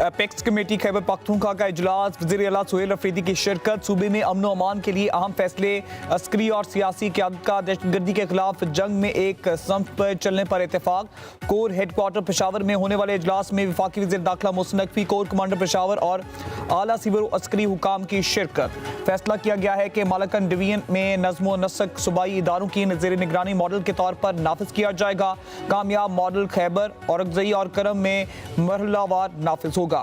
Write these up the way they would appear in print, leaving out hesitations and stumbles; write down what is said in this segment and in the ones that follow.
Apex committee Khyber Pakhtunkhwa का इजलास, वज़ीर आला सुहेल अफरीदी की शिरकत। सूबे में अमन व अमान के लिए अहम फैसले, अस्करी और सियासी क़यादत का दहशतगर्दी के खिलाफ जंग में एक संफ पर चलने पर इतफाक। कोर हेडक्वार्टर पेशावर में होने वाले इजलास में वफाकी वज़ीर दाखिला मोहसिन नकवी, कोर कमांडर पेशावर और आला सिविल अस्करी हुकाम की शिरकत। फैसला किया गया है कि मालकन डिवीजन में नज़्म व नस्क सूबाई इदारों की ज़ेर निगरानी मॉडल के तौर पर नाफिज किया जाएगा। कामयाब मॉडल खैबर, औरंगज़ई और करम में मरहलावार नाफिज होगा।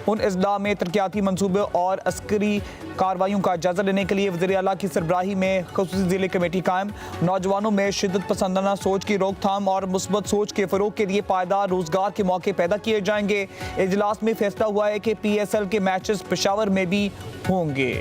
उन अजला में तरक्याती मनसूबे और अस्करी कार्रवाइयों का जायजा लेने के लिए वज़ीर आला की सरबराही में ख़ुसूसी ज़िले कमेटी कायम। नौजवानों में शिद्दत पसंदाना सोच की रोकथाम और मुस्बत सोच के फ़रोग के लिए पायदार रोज़गार के मौके पैदा किए जाएंगे। इजलास में फैसला हुआ है कि PSL के मैचेस पेशावर में भी होंगे।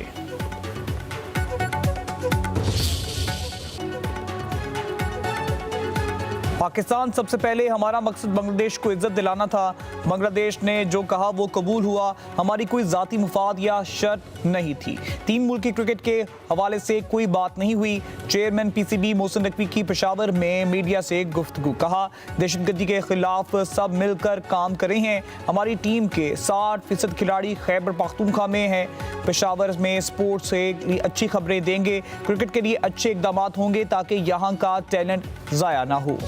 पाकिस्तान सबसे पहले हमारा मकसद बांग्लादेश को इज्जत दिलाना था। बांग्लादेश ने जो कहा वो कबूल हुआ। हमारी कोई ज़ाती मुफाद या शर्त नहीं थी। 3 मुल्की क्रिकेट के हवाले से कोई बात नहीं हुई। चेयरमैन PCB मोहसिन नकवी की पेशावर में मीडिया से गुफ्तगू। कहा दहशतगर्दी के खिलाफ सब मिलकर काम करे हैं। हमारी टीम के 60% खिलाड़ी खैबर पख्तूनख्वा में हैं। पेशावर में स्पोर्ट्स से अच्छी खबरें देंगे। क्रिकेट के लिए अच्छे इकदाम होंगे ताकि यहाँ का टैलेंट ज़ाया ना हो।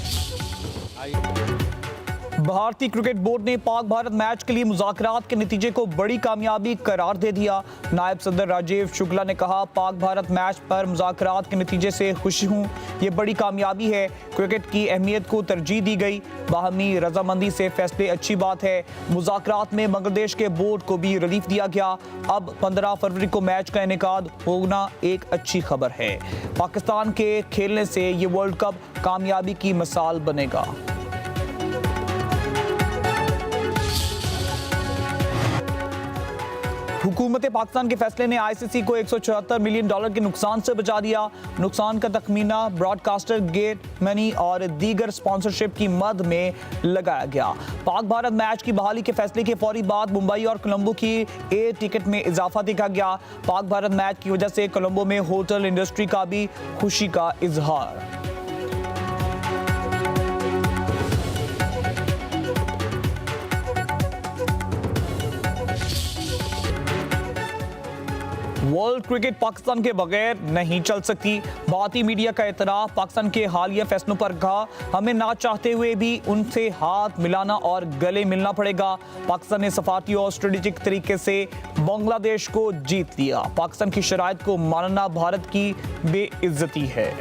भारतीय क्रिकेट बोर्ड ने पाक भारत मैच के लिए मुज़ाकरात के नतीजे को बड़ी कामयाबी करार दे दिया। नायब सदर राजीव शुक्ला ने कहा पाक भारत मैच पर मुज़ाकरात के नतीजे से खुशी हूँ, ये बड़ी कामयाबी है। क्रिकेट की अहमियत को तरजीह दी गई। बाहमी रजामंदी से फैसले अच्छी बात है। मुज़ाकरात में बांग्लादेश के बोर्ड को भी रिलीफ दिया गया। अब 15 फरवरी को मैच का इनेकाद होना एक अच्छी खबर है। पाकिस्तान के खेलने से ये वर्ल्ड कप कामयाबी की मिसाल बनेगा। हुकूमत पाकिस्तान के फैसले ने ICC को $174 मिलियन के नुकसान से बचा दिया। नुकसान का तखमीना ब्रॉडकास्टर गेट मनी और दीगर स्पॉन्सरशिप की मद में लगाया गया। पाक भारत मैच की बहाली के फैसले के फौरी बाद मुंबई और कोलंबो की एयर टिकट में इजाफा देखा गया। पाक भारत मैच की वजह से कोलंबो में होटल इंडस्ट्री का भी खुशी का इजहार। वर्ल्ड क्रिकेट पाकिस्तान के बगैर नहीं चल सकती। भारतीय मीडिया का एतराफ़ पाकिस्तान के हालिया फैसलों पर कहा हमें ना चाहते हुए भी उनसे हाथ मिलाना और गले मिलना पड़ेगा। पाकिस्तान ने सफारती और स्ट्रेटेजिक तरीके से बांग्लादेश को जीत लिया। पाकिस्तान की शराइत को मानना भारत की बेइज्जती है।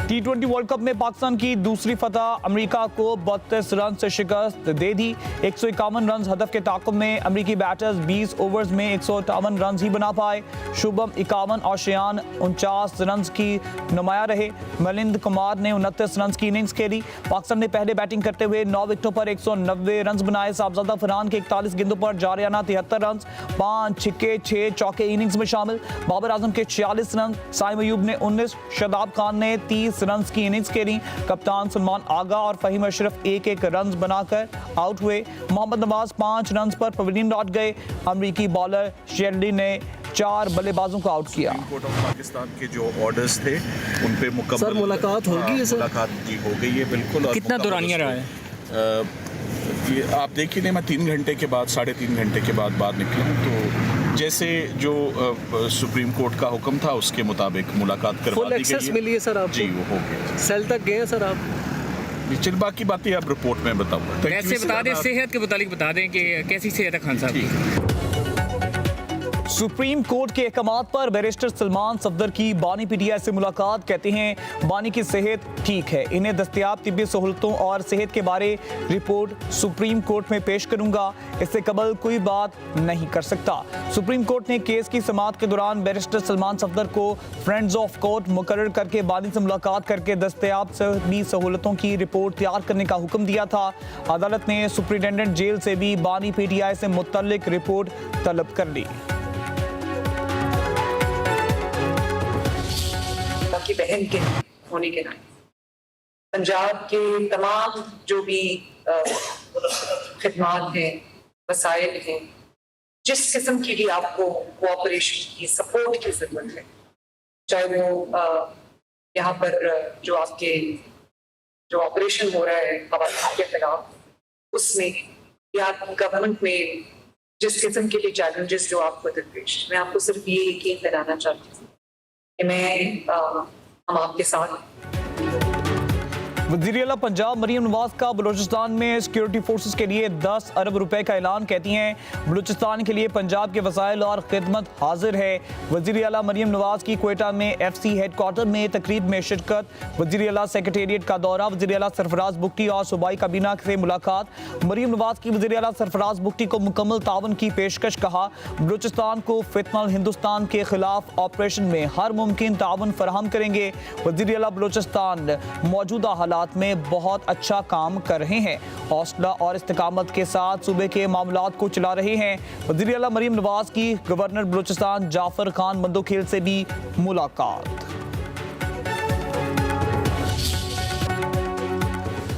T20 वर्ल्ड कप में पाकिस्तान की दूसरी फतह, अमेरिका को 32 रन से शिकस्त दे दी। 151 रन हदफ के ताक़ुब में अमेरिकी बैटर्स 20 ओवर्स में 158 रन ही बना पाए। शुभम 51 और शयान 49 रन की नुमाया रहे। मिलिंद कुमार ने 29 रन की इनिंग्स खेली। पाकिस्तान ने पहले बैटिंग करते हुए 9 विकेटों पर 190 रन बनाए। साहबजादा फरहान के 41 गेंदों पर जारियाना 73 रन, 5 छक्के 6 चौके इनिंग्स में शामिल। बाबर आजम के 46 रन, साइम अयूब ने 19, शादाब खान ने 30 रन की इनिंग्स खेली। कप्तान सलमान आगा और फहीम अशरफ 1-1 रन बनाकर आउट हुए। मोहम्मद नवाज 5 रन पर पवेलियन लौट गए। अमेरिकी बॉलर शेरली ने 4 बल्लेबाजों को आउट किया। कोर्ट ऑफ पाकिस्तान के जो ऑर्डर्स थे उन पे मुकम्मल सर मुलाकात होगी है सर? मुलाकात जी हो गई है बिल्कुल। कितना दौरानिया रहा है? ये आप देखिए नहीं, मैं 3 घंटे के बाद 3.5 घंटे के बाद बाहर निकला, तो जैसे जो सुप्रीम कोर्ट का हुक्म था उसके मुताबिक मुलाकात करवा दी गई है। फुल एक्सेस मिली है सर आपको? जी वो हो गया। सेल तक गए हैं सर आप? चल बाकी बातें आप रिपोर्ट में बताऊंगा। वैसे बता दें, सेहत के मुतालिक बता दें कि कैसी सेहत है खान साहब की? सुप्रीम कोर्ट के अहकामात पर बैरिस्टर सलमान सफदर की बानी PTI से मुलाकात। कहते हैं बानी की सेहत ठीक है, इन्हें दस्तयाब तिब्बी सहूलतों और सेहत के बारे रिपोर्ट सुप्रीम कोर्ट में पेश करूंगा। इससे कबल कोई बात नहीं कर सकता। सुप्रीम कोर्ट ने केस की समाअत के दौरान बैरिस्टर सलमान सफदर को फ्रेंड्स ऑफ कोर्ट मुकर्रर करके बानी से मुलाकात करके दस्तयाब तिब्बी सहूलतों की रिपोर्ट तैयार करने का हुक्म दिया था। अदालत ने सुप्रिटेंडेंट जेल से भी बानी PTI से मुतल्लिक रिपोर्ट तलब कर ली। की बहन के होने के नाते पंजाब के तमाम जो भी खिदमात हैं, वसाइल हैं, जिस किस्म की भी आपको कोऑपरेशन की सपोर्ट की जरूरत है, चाहे वो यहाँ पर जो आपके जो ऑपरेशन हो रहा है खवातीन के खिलाफ, उसमें या गवर्नमेंट में जिस किस्म के लिए चैलेंजेस जो आपको दरपेश, मैं आपको सिर्फ ये यकीन दिलाना चाहती हूँ कि हम आपके साथ। वज़ीर आला पंजाब मरीम नवाज का बलूचिस्तान में सिक्योरिटी फोर्सेस के लिए 10 अरब रुपए का ऐलान। कहती हैं बलूचिस्तान के लिए पंजाब के वसाइल और खिदमत हाजिर है। वज़ीर आला मरीम नवाज की क्वेटा में FC हेडक्वार्टर में तकरीब में शिरकत, वज़ीर आला सेक्रेटेरिएट का दौरा, वज़ीर आला सरफराज बुगटी और सूबाई काबीना से मुलाकात। मरीम नवाज की वज़ीर आला सरफराज बुगटी को मुकम्मल ताउन की पेशकश। कहा बलूचिस्तान को फितनल हिंदुस्तान के खिलाफ ऑपरेशन में हर मुमकिन ताउन फराहम करेंगे। वज़ीर आला बलूचिस्तान मौजूदा हालात में बहुत अच्छा काम कर रहे हैं, हौसला और इस्तिकामत के साथ सूबे के मामलात को चला रहे हैं। वज़ीर आला मरीम नवाज की गवर्नर बलूचिस्तान जाफर खान मंदोखेल से भी मुलाकात।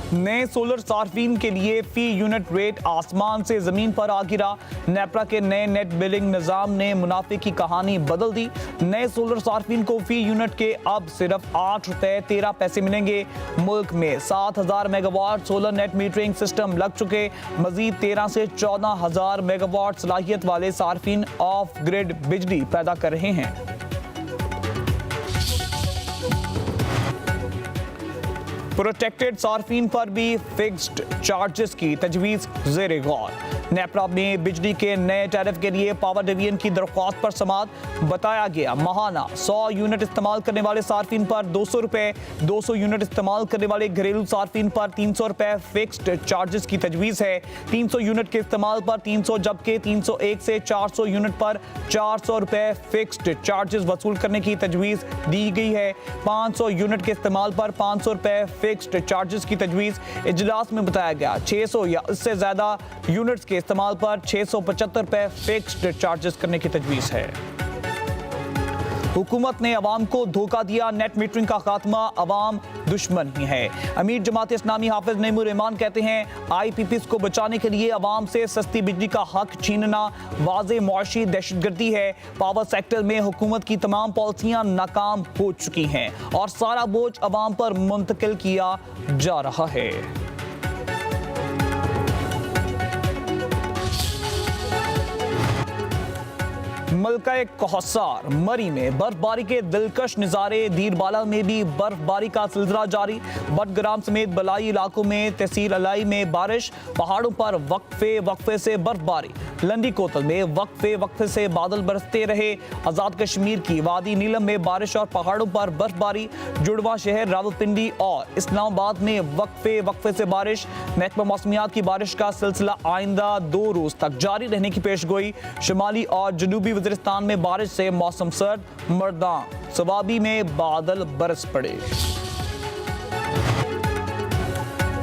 नए सोलर सार्फिन के लिए फी यूनिट रेट आसमान से जमीन पर आ गिरा। नेपरा के नए नेट बिलिंग निजाम ने मुनाफे की कहानी बदल दी। नए सोलर सार्फिन को फी यूनिट के अब सिर्फ 8 रुपए 13 पैसे मिलेंगे। मुल्क में 7000 megawatt solar net metering system लग चुके। मजीद 13 से 14,000 मेगावाट सलाहियत वाले सार्फिन ऑफ ग्रिड बिजली पैदा कर रहे हैं। प्रोटेक्टेड सार्फिन पर भी फिक्स्ड चार्जेस की तजवीज़ ज़ेरे गौर। नेपरा में बिजली के नए टैरिफ के लिए पावर डिवीजन की दरख्वास्त पर समात। बताया गया माहाना 100 यूनिट इस्तेमाल करने वाले सार्फिन पर 200 रुपए, 200 यूनिट इस्तेमाल करने वाले घरेलू सार्फिन पर 300 रुपए फिक्स्ड चार्जेस की तजवीज़ है। 300 यूनिट के इस्तेमाल पर 300, जबकि 301 से 400 यूनिट पर 400 रुपए फिक्स्ड चार्जेस वसूल करने की तजवीज़ दी गई है। 500 यूनिट के इस्तेमाल पर 500 रुपए फिक्स्ड चार्जेस की तजवीज़। इजलास में बताया गया 600 या इससे ज़्यादा यूनिट्स के इस्तेमाल पर 675 रुपए फिक्स्ड चार्जेस करने की तजवीज़ है। हुकूमत ने अवाम को धोखा दिया, नेट मीटरिंग का खात्मा अवाम दुश्मन ही है। अमीर जमात इस्लामी हाफिज नईमुर रहमान कहते हैं IPPs को बचाने के लिए अवाम से सस्ती बिजली का हक छीनना वाज़े मुआशी दहशतगर्दी है। पावर सेक्टर में हुकूमत की तमाम पॉलिसियां नाकाम हो चुकी हैं और सारा बोझ अवाम पर मुंतकिल किया जा रहा है। मलका कौसार मरी में बर्फबारी के दिलकश नज़ारे। दीरबाला में भी बर्फबारी का सिलसिला जारी। बटग्राम समेत बलाई इलाकों में तहसील अलाई में बारिश। पहाड़ों पर वक्फे से बर्फबारी। लंडी कोतल में वक्फे से बादल बरसते रहे। आज़ाद कश्मीर की वादी नीलम में बारिश और पहाड़ों पर बर्फबारी। जुड़वा शहर रावलपिंडी और इस्लामाबाद में वक्फे से बारिश। महकमा मौसमियात की बारिश का सिलसिला आइंदा 2 रोज तक जारी रहने की पेशगोई। शुमाली और जनूबी वज़ीरिस्तान में बारिश से मौसम सर्द। मर्दान सवाबी में बादल बरस पड़े।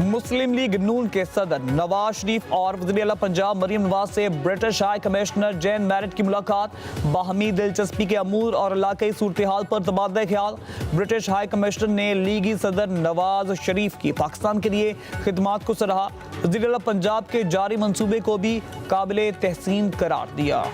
मुस्लिम लीग नून के सदर नवाज शरीफ और वज़ीर आला पंजाब मरीम नवाज से British high commissioner Jain merit की मुलाकात। बाहमी दिलचस्पी के अमूर और इलाकाई सूरत हाल पर तबादला ख्याल। ब्रिटिश हाई कमिश्नर ने लीगी सदर नवाज शरीफ की पाकिस्तान के लिए खिदमात को सराहा। वज़ीर आला पंजाब के जारी मंसूबे को भी काबिल तहसीन करार दिया।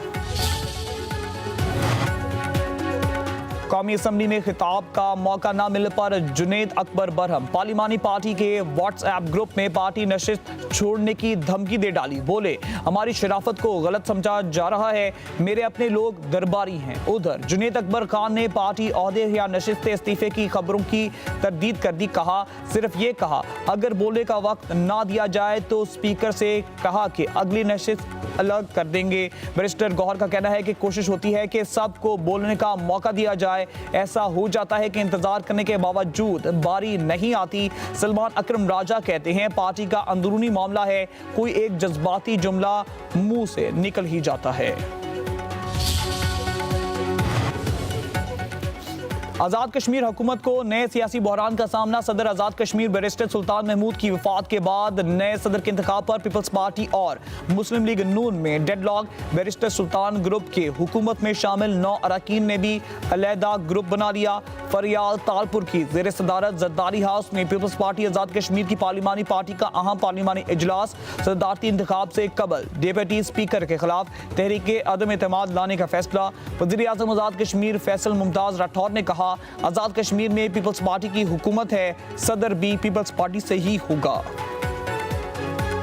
कौमी असम्बली में खिताब का मौका न मिलने पर जुनेद अकबर बरहम। पार्लिमानी पार्टी के व्हाट्सएप ग्रुप में पार्टी नशिस्त छोड़ने की धमकी दे डाली। बोले हमारी शराफत को गलत समझा जा रहा है, मेरे अपने लोग दरबारी हैं। उधर जुनेद अकबर खान ने पार्टी ओहदे या नशिस्त इस्तीफे की खबरों की तरदीद कर दी। कहा सिर्फ ये कहा अगर बोलने का वक्त ना दिया जाए तो स्पीकर से कहा कि अगली नशिस्त अलग कर देंगे। बैरिस्टर गौहर का कहना है कि कोशिश होती है कि सबको बोलने का मौका दिया जाए, ऐसा हो जाता है कि इंतजार करने के बावजूद बारी नहीं आती। सलमान अकरम राजा कहते हैं पार्टी का अंदरूनी मामला है, कोई एक जज्बाती जुमला मुंह से निकल ही जाता है। आज़ाद कश्मीर हुकूमत को नए सियासी बहरान का सामना। सदर आज़ाद कश्मीर बैरिस्टर सुल्तान महमूद की वफात के बाद नए सदर के इंतखाब पर पीपल्स पार्टी और मुस्लिम लीग नून में डेडलॉक। बैरिस्टर सुल्तान ग्रुप के हुकूमत में शामिल 9 अरकान ने भी अलहदा ग्रुप बना लिया। फरियाल तालपुर की जेर सदारत जरदारी हाउस में पीपल्स पार्टी आज़ाद कश्मीर की पार्लिमानी पार्टी का अहम पार्लिमानी इजलास। सदारती इंतखाब से कबल डिप्टी स्पीकर के खिलाफ तहरीक अदम एतमाद लाने का फैसला। वज़ीर आज़म आज़ाद कश्मीर फैसल मुमताज़ राठौर ने कहा आज़ाद कश्मीर में पीपल्स पार्टी की हुकूमत है, सदर भी पीपल्स पार्टी से ही होगा।